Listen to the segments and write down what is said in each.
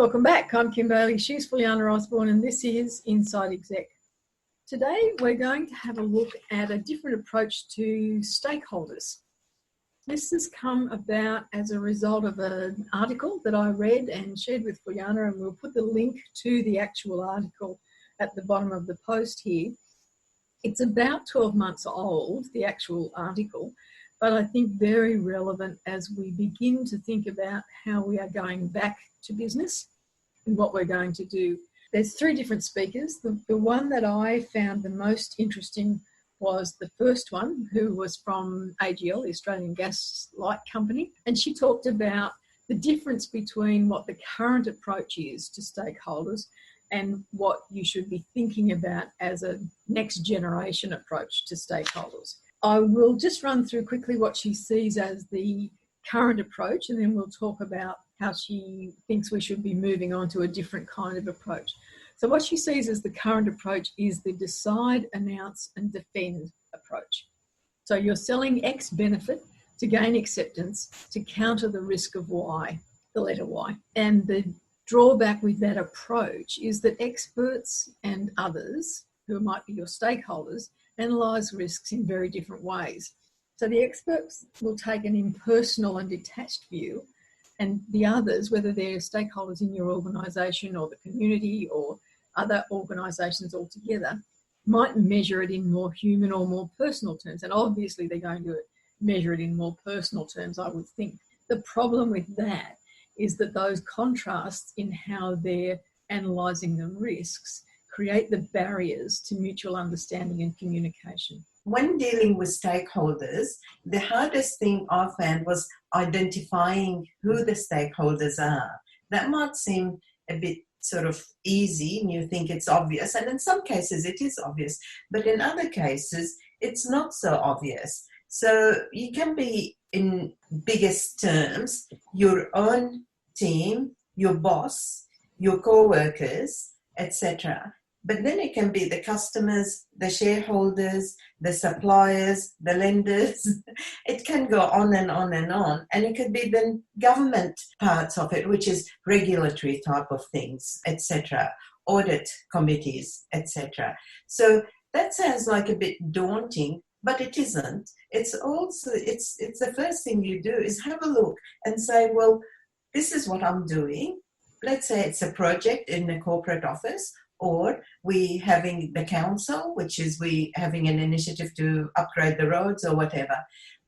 Welcome back. I'm Kim Bailey. She's Fulyana Osborne, and this is Inside Exec. Today, we're going to have a look at a different approach to stakeholders. This has come about as a result of an article that I read and shared with Fulyana, and we'll put the link to the actual article at the bottom of the post here. It's about 12 months old, the actual article, but I think very relevant as we begin to think about how we are going back to business and what we're going to do. There's three different speakers. The one that I found the most interesting was the first one, who was from AGL, the Australian Gas Light Company, and she talked about the difference between what the current approach is to stakeholders and what you should be thinking about as a next generation approach to stakeholders. I will just run through quickly what she sees as the current approach, and then we'll talk about how she thinks we should be moving on to a different kind of approach. So what she sees as the current approach is the decide, announce and defend approach. So you're selling X benefit to gain acceptance to counter the risk of Y, the letter Y. And the drawback with that approach is that experts and others, who might be your stakeholders, analyse risks in very different ways. So the experts will take an impersonal and detached view, and the others, whether they're stakeholders in your organisation or the community or other organisations altogether, might measure it in more human or more personal terms. And obviously they're going to measure it in more personal terms, I would think. The problem with that is that those contrasts in how they're analysing the risks create the barriers to mutual understanding and communication. When dealing with stakeholders, the hardest thing I found was identifying who the stakeholders are. That might seem a bit sort of easy and you think it's obvious, and in some cases it is obvious, but in other cases it's not so obvious. So you can be, in biggest terms, your own team, your boss, your co-workers, etc. But then it can be the customers, the shareholders, the suppliers, the lenders. It can go on and on and on. And it could be the government parts of it, which is regulatory type of things, etc., audit committees, etc. So that sounds like a bit daunting, but it isn't. It's also, it's the first thing you do is have a look and say, well, this is what I'm doing. Let's say it's a project in the corporate office, or we having the council, which is we having an initiative to upgrade the roads or whatever.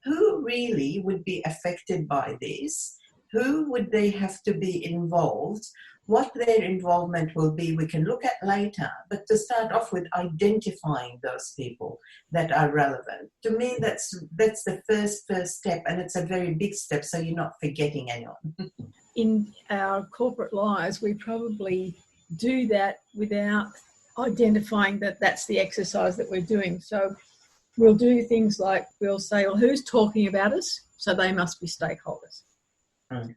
Who really would be affected by this? Who would they have to be involved? What their involvement will be, we can look at later. But to start off with, identifying those people that are relevant. To me, that's the first step, and it's a very big step, so you're not forgetting anyone. In our corporate lives, we probably do that without identifying that that's the exercise that we're doing. So we'll do things like we'll say, well, who's talking about us? So they must be stakeholders.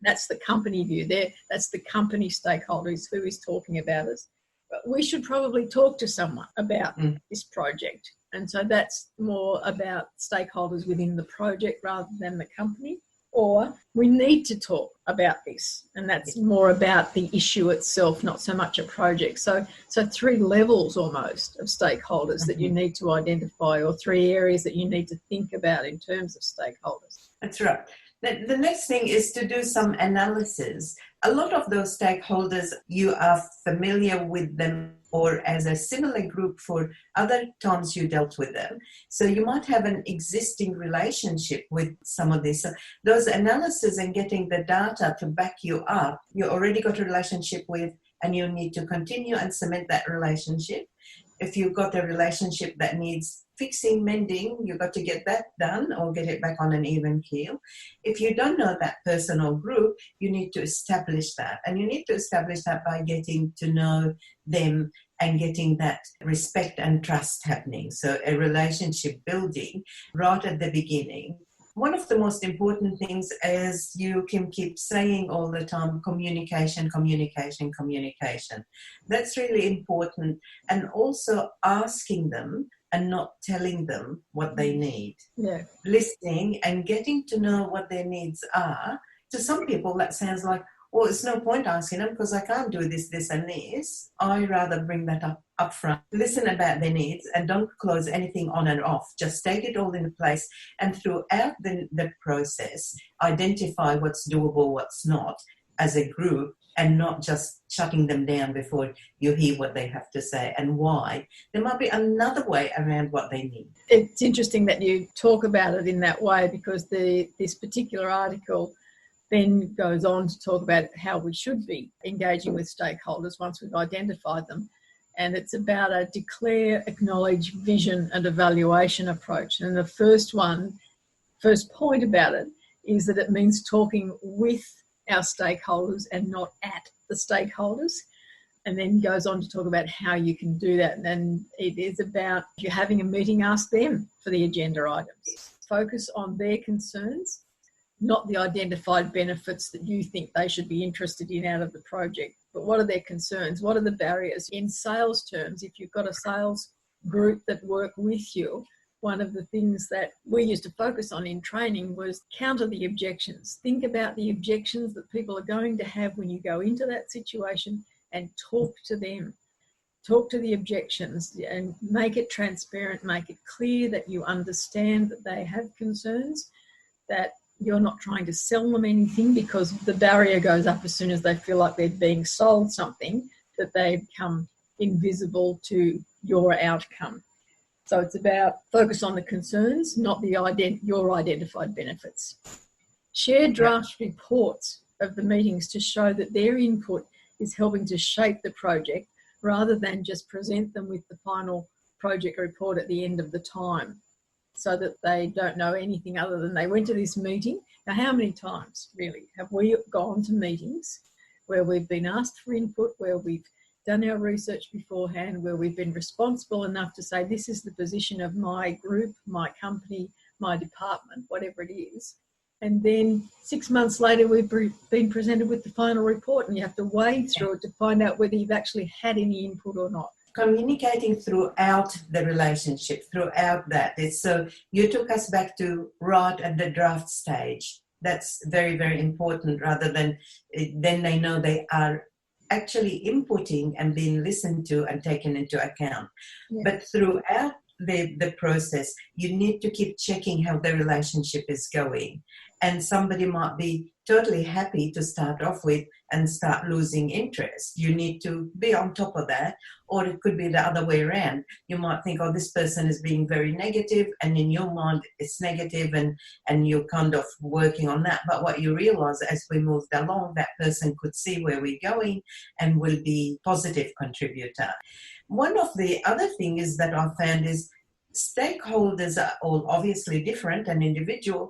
That's the company view there. That's the company stakeholders who is talking about us. But we should probably talk to someone about this project. And so that's more about stakeholders within the project rather than the company. Or we need to talk about this, and that's more about the issue itself, not so much a project. So three levels almost of stakeholders that you need to identify, or three areas that you need to think about in terms of stakeholders. That's right. The next thing is to do some analysis. A lot of those stakeholders, you are familiar with them or as a similar group for other times you dealt with them. So you might have an existing relationship with some of this. So those analysis and getting the data to back you up, you already got a relationship with, and you need to continue and cement that relationship. If you've got a relationship that needs fixing, mending, you've got to get that done or get it back on an even keel. If you don't know that person or group, you need to establish that. And you need to establish that by getting to know them and getting that respect and trust happening. So a relationship building right at the beginning. One of the most important things, as you can keep saying all the time, communication, communication, communication. That's really important. And also asking them and not telling them what they need. Yeah. Listening and getting to know what their needs are. To some people, that sounds like, well, it's no point asking them because I can't do this, this and this. I rather bring that up front, listen about their needs and don't close anything on and off. Just take it all into place and throughout the process, identify what's doable, what's not as a group and not just shutting them down before you hear what they have to say and why. There might be another way around what they need. It's interesting that you talk about it in that way because this particular article then goes on to talk about how we should be engaging with stakeholders once we've identified them. And it's about a declare, acknowledge, vision and evaluation approach. And the first point about it is that it means talking with our stakeholders and not at the stakeholders. And then goes on to talk about how you can do that. And then it is about, if you're having a meeting, ask them for the agenda items. Focus on their concerns, not the identified benefits that you think they should be interested in out of the project. But what are their concerns? What are the barriers? In sales terms, if you've got a sales group that work with you, one of the things that we used to focus on in training was counter the objections. Think about the objections that people are going to have when you go into that situation and talk to them. Talk to the objections and make it transparent, make it clear that you understand that they have concerns, that you're not trying to sell them anything because the barrier goes up as soon as they feel like they're being sold something, that they become invisible to your outcome. So it's about focus on the concerns, not your identified benefits. Share draft reports of the meetings to show that their input is helping to shape the project rather than just present them with the final project report at the end of the time, so that they don't know anything other than they went to this meeting. Now, how many times, really, have we gone to meetings where we've been asked for input, where we've done our research beforehand, where we've been responsible enough to say, this is the position of my group, my company, my department, whatever it is. And then 6 months later, we've been presented with the final report and you have to wade through it to find out whether you've actually had any input or not. Communicating throughout the relationship, throughout that. So you took us back to right at the draft stage. That's very, very important rather than then they know they are actually inputting and being listened to and taken into account. Yeah. But throughout the process, you need to keep checking how the relationship is going. And somebody might be totally happy to start off with and start losing interest. You need to be on top of that, or it could be the other way around. You might think, oh, this person is being very negative, and in your mind it's negative and you're kind of working on that. But what you realize as we moved along, that person could see where we're going and will be a positive contributor. One of the other things that I found is stakeholders are all obviously different and individual,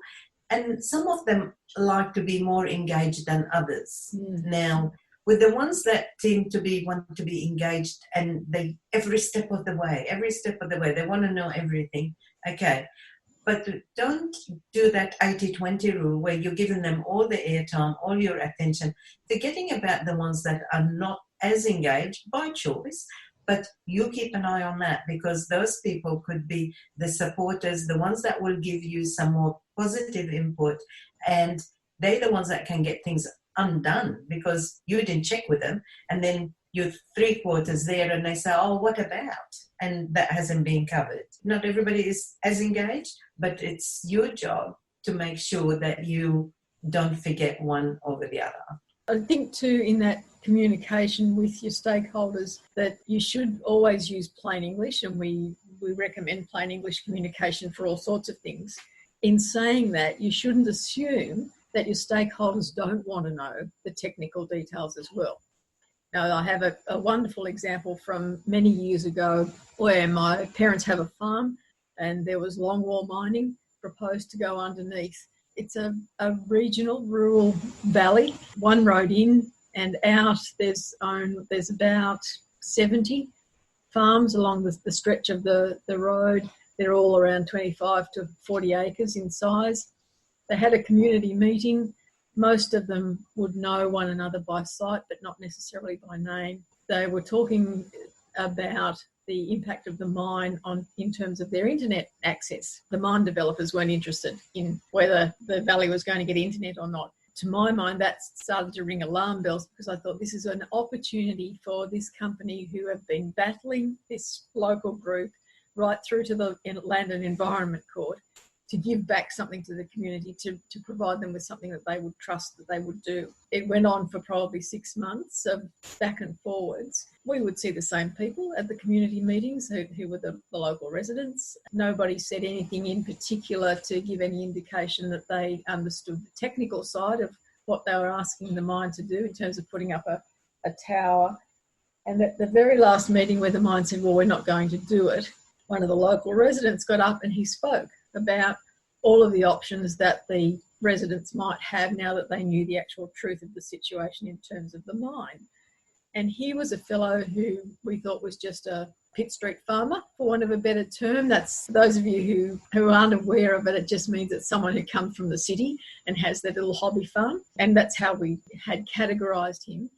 and some of them like to be more engaged than others. Now, with the ones that seem to want to be engaged and they every step of the way, they want to know everything. Okay, but don't do that 80-20 rule where you're giving them all the airtime, all your attention, forgetting about the ones that are not as engaged by choice. But you keep an eye on that because those people could be the supporters, the ones that will give you some more positive input, and they're the ones that can get things undone because you didn't check with them, and then you're 3/4 there and they say, oh, what about? And that hasn't been covered. Not everybody is as engaged, but it's your job to make sure that you don't forget one over the other. I think too, in that communication with your stakeholders, that you should always use plain English, and we recommend plain English communication for all sorts of things. In saying that, you shouldn't assume that your stakeholders don't want to know the technical details as well. Now, I have a wonderful example from many years ago where my parents have a farm and there was longwall mining proposed to go underneath. It's a regional rural valley, one road in and out. There's about 70 farms along the stretch of the road. They're all around 25 to 40 acres in size. They had a community meeting. Most of them would know one another by sight, but not necessarily by name. They were talking about the impact of the mine in terms of their internet access. The mine developers weren't interested in whether the valley was going to get internet or not. to my mind, that started to ring alarm bells, because I thought this is an opportunity for this company, who have been battling this local group right through to the Land and Environment Court, to give back something to the community, to provide them with something that they would trust that they would do. It went on for probably 6 months of back and forwards. We would see the same people at the community meetings who were the local residents. Nobody said anything in particular to give any indication that they understood the technical side of what they were asking the mine to do in terms of putting up a tower. And at the very last meeting where the mine said, well, we're not going to do it, one of the local residents got up and he spoke about all of the options that the residents might have now that they knew the actual truth of the situation in terms of the mine. And he was a fellow who we thought was just a Pitt Street farmer, for want of a better term. That's those of you who aren't aware of it, it just means it's someone who comes from the city and has their little hobby farm. And that's how we had categorised him.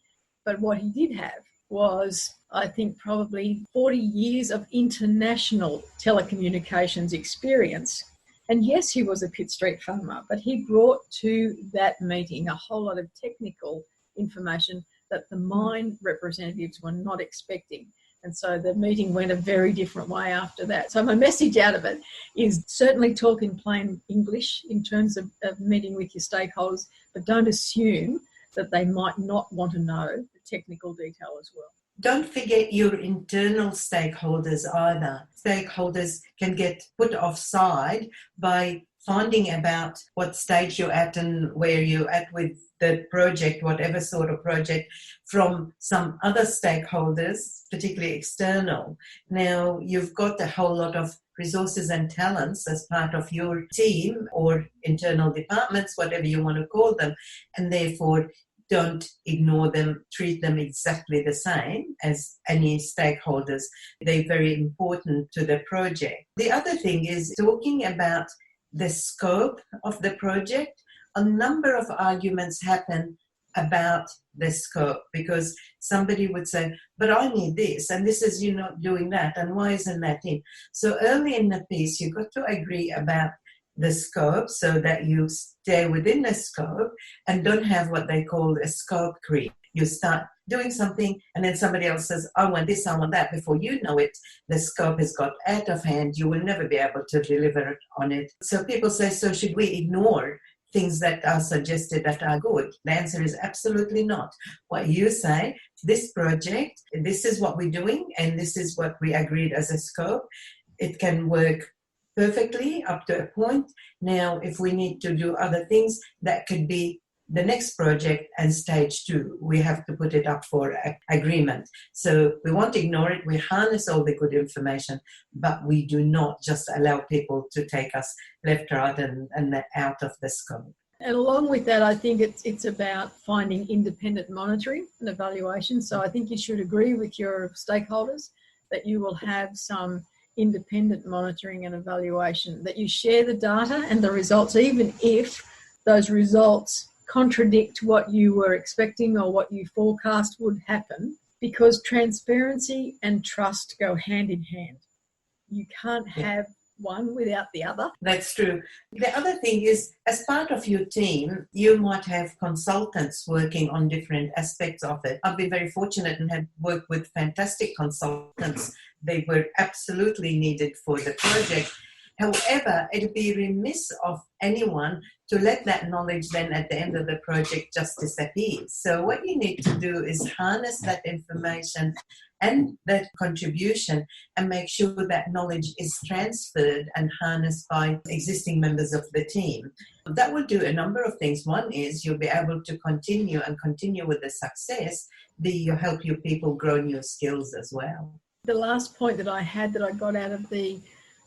But what he did have was, I think, probably 40 years of international telecommunications experience. And yes, he was a Pitt Street farmer, but he brought to that meeting a whole lot of technical information that the mine representatives were not expecting. And so the meeting went a very different way after that. So my message out of it is certainly talk in plain English in terms of meeting with your stakeholders, but don't assume that they might not want to know the technical detail as well. Don't forget your internal stakeholders either. Stakeholders can get put offside by finding about what stage you're at and where you're at with the project, whatever sort of project, from some other stakeholders, particularly external. Now, you've got a whole lot of resources and talents as part of your team or internal departments, whatever you want to call them, and therefore don't ignore them, treat them exactly the same as any stakeholders. They're very important to the project. The other thing is talking about the scope of the project. A number of arguments happen about the scope, because somebody would say, but I need this, and this is, you're not doing that, and why isn't that in? So early in the piece, you've got to agree about the scope so that you stay within the scope and don't have what they call a scope creep. You start doing something and then somebody else says, I want this, I want that. Before you know it, the scope has got out of hand. You will never be able to deliver on it. So people say, so should we ignore things that are suggested that are good? The answer is absolutely not. What you say, this project, this is what we're doing and this is what we agreed as a scope. It can work perfectly up to a point. Now, if we need to do other things, that could be the next project and stage 2. We have to put it up for agreement. So we won't ignore it. We harness all the good information, but we do not just allow people to take us left, right, and out of the scope. And along with that, I think it's about finding independent monitoring and evaluation. So I think you should agree with your stakeholders that you will have some independent monitoring and evaluation, that you share the data and the results, even if those results contradict what you were expecting or what you forecast would happen, because transparency and trust go hand in hand. You can't have one without the other. That's true. The other thing is, as part of your team, you might have consultants working on different aspects of it. I've been very fortunate and have worked with fantastic consultants. They were absolutely needed for the project. However, it'd be remiss of anyone to let that knowledge then at the end of the project just disappear. So what you need to do is harness that information and that contribution and make sure that knowledge is transferred and harnessed by existing members of the team. That will do a number of things. One is you'll be able to continue with the success. You'll help your people grow new skills as well. The last point that I had that I got out of the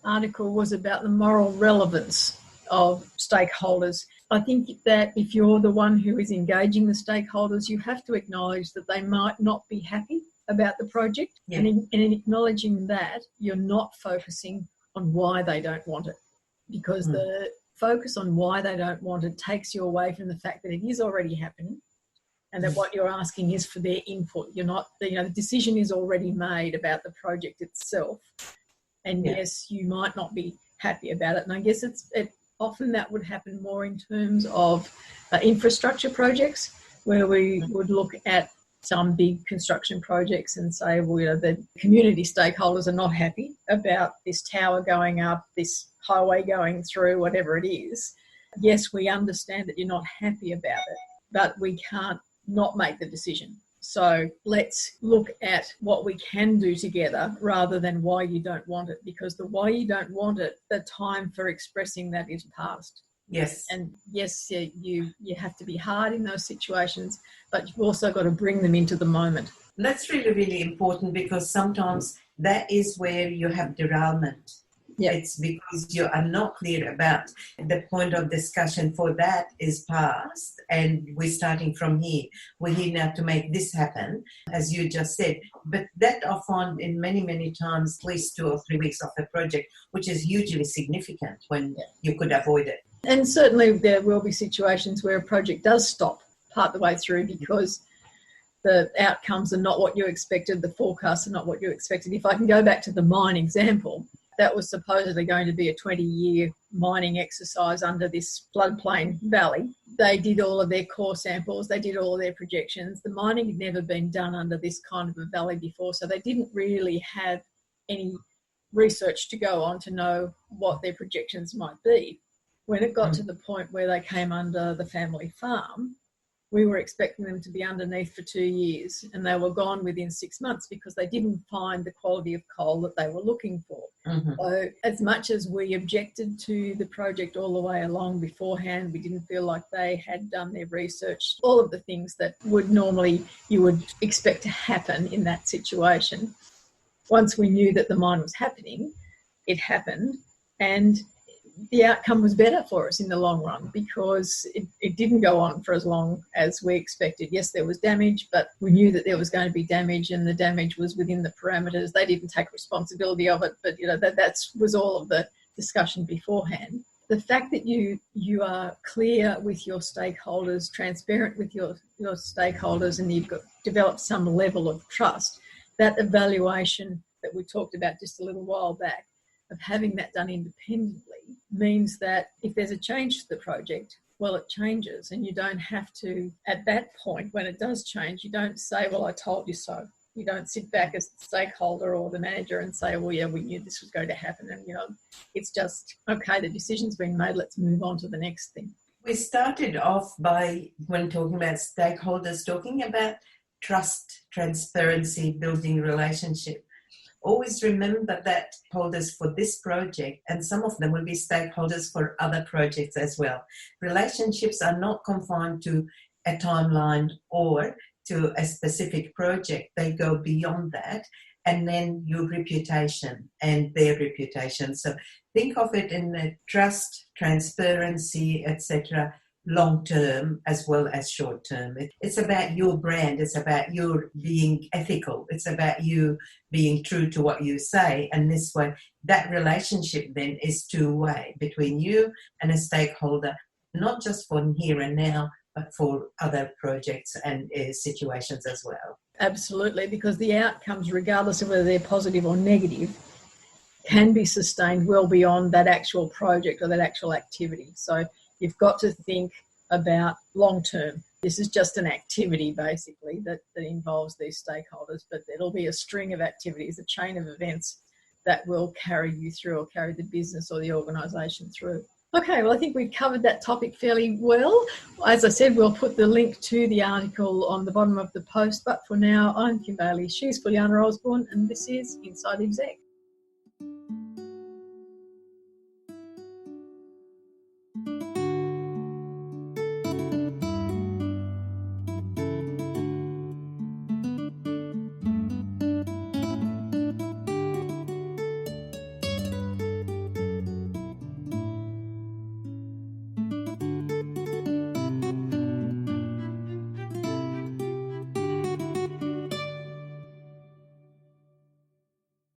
article was about the moral relevance of stakeholders. I think that if you're the one who is engaging the stakeholders, you have to acknowledge that they might not be happy about the project. Yeah. And in acknowledging that, you're not focusing on why they don't want it, because the focus on why they don't want it takes you away from the fact that it is already happening and that what you're asking is for their input. You're not, the decision is already made about the project itself. And yes, you might not be happy about it. And I guess it Often that would happen more in terms of infrastructure projects, where we would look at some big construction projects and say, well, you know, the community stakeholders are not happy about this tower going up, this highway going through, whatever it is. Yes, we understand that you're not happy about it, but we can't not make the decision. So let's look at what we can do together rather than why you don't want it, because the why you don't want it, the time for expressing that is past. Yes. And yes, you have to be hard in those situations, but you've also got to bring them into the moment. That's really, really important, because sometimes that is where you have derailment. Yep. It's because you are not clear about the point of discussion for that is past, and we're starting from here. We're here now to make this happen, as you just said. But that I find in many, many times, at least 2 or 3 weeks of a project, which is hugely significant when you could avoid it. And certainly there will be situations where a project does stop part the way through because the outcomes are not what you expected, the forecasts are not what you expected. If I can go back to the mine example, that was supposedly going to be a 20-year mining exercise under this floodplain valley. They did all of their core samples, they did all of their projections. The mining had never been done under this kind of a valley before, so they didn't really have any research to go on to know what their projections might be. When it got to the point where they came under the family farm, we were expecting them to be underneath for 2 years, and they were gone within 6 months because they didn't find the quality of coal that they were looking for. Mm-hmm. So as much as we objected to the project all the way along beforehand, we didn't feel like they had done their research, all of the things that would normally you would expect to happen in that situation. Once we knew that the mine was happening, it happened, and the outcome was better for us in the long run because it didn't go on for as long as we expected. Yes, there was damage, but we knew that there was going to be damage, and the damage was within the parameters. They didn't take responsibility of it, but you know that was all of the discussion beforehand. The fact that you are clear with your stakeholders, transparent with your stakeholders, and you've got developed some level of trust, that evaluation that we talked about just a little while back, of having that done independently, means that if there's a change to the project, well, it changes, and you don't have to, at that point when it does change, you don't say, well, I told you so. You don't sit back as the stakeholder or the manager and say, well, yeah, we knew this was going to happen. And, you know, it's just, okay, the decision's been made, let's move on to the next thing. We started off by, when talking about stakeholders, talking about trust, transparency, building relationship. Always remember that stakeholders for this project, and some of them will be stakeholders for other projects as well. Relationships are not confined to a timeline or to a specific project. They go beyond that. And then your reputation and their reputation. So think of it in a trust, transparency, etc., long term as well as short term. It's about your brand. It's about you being ethical. It's about you being true to what you say. And this way, that relationship then is two-way between you and a stakeholder, not just for here and now, but for other projects and situations as well. Absolutely, because the outcomes, regardless of whether they're positive or negative, can be sustained well beyond that actual project or that actual activity. So you've got to think about long term. This is just an activity, basically, that involves these stakeholders, but it'll be a string of activities, a chain of events that will carry you through or carry the business or the organisation through. Okay, well, I think we've covered that topic fairly well. As I said, we'll put the link to the article on the bottom of the post, but for now, I'm Kim Bailey, she's Fulyana Osborne, and this is Inside Exec.